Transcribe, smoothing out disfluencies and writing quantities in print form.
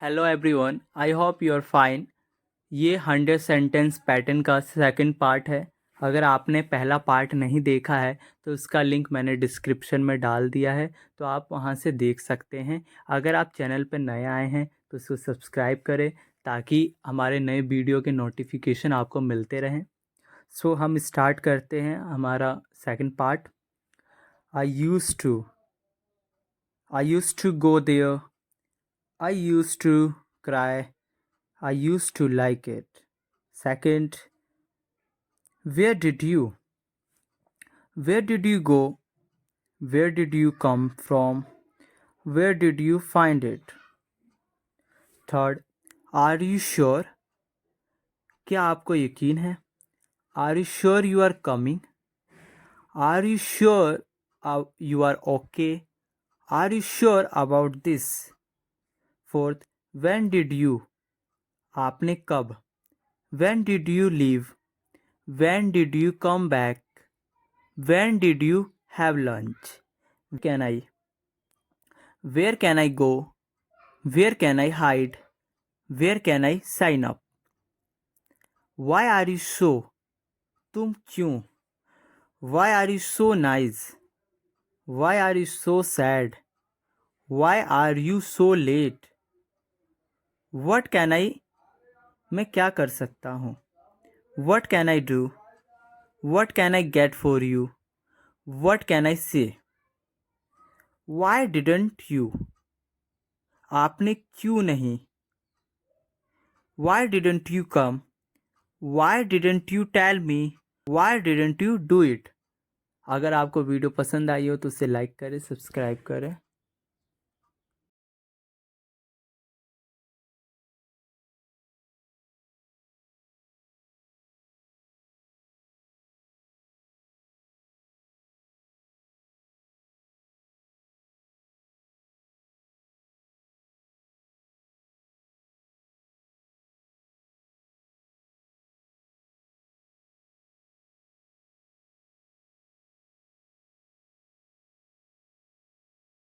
Hello everyone, I hope you are fine. ये 100 sentence pattern का second part है। अगर आपने पहला पार्ट नहीं देखा है तो उसका लिंक मैंने डिस्क्रिप्शन में डाल दिया है, तो आप वहां से देख सकते हैं। अगर आप चैनल पर नए आए हैं तो इसको सब्सक्राइब करें ताकि हमारे नए वीडियो के नोटिफिकेशन आपको मिलते रहें। सो हम स्टार्ट करते हैं हमारा second part. I use to go there, I used to cry. I used to like it. Second, where did you? Where did you go? Where did you come from? Where did you find it? Third, are you sure? क्या आपको यकीन है? Are you sure you are coming? Are you sure you are okay? Are you sure about this? Fourth, when did you? आपने कब? When did you leave? When did you come back? When did you have lunch? Can I? Where can I go? Where can I hide? Where can I sign up? Why are you so? तुम क्यों? Why are you so nice? Why are you so sad? Why are you so late? What can I? मैं क्या कर सकता हूँ? What can I do? What can I get for you? What can I say? Why didn't you? आपने क्यों नहीं? Why didn't you come? Why didn't you tell me? Why didn't you do it? अगर आपको video पसंद आई हो तो उसे like करें, सब्सक्राइब करें।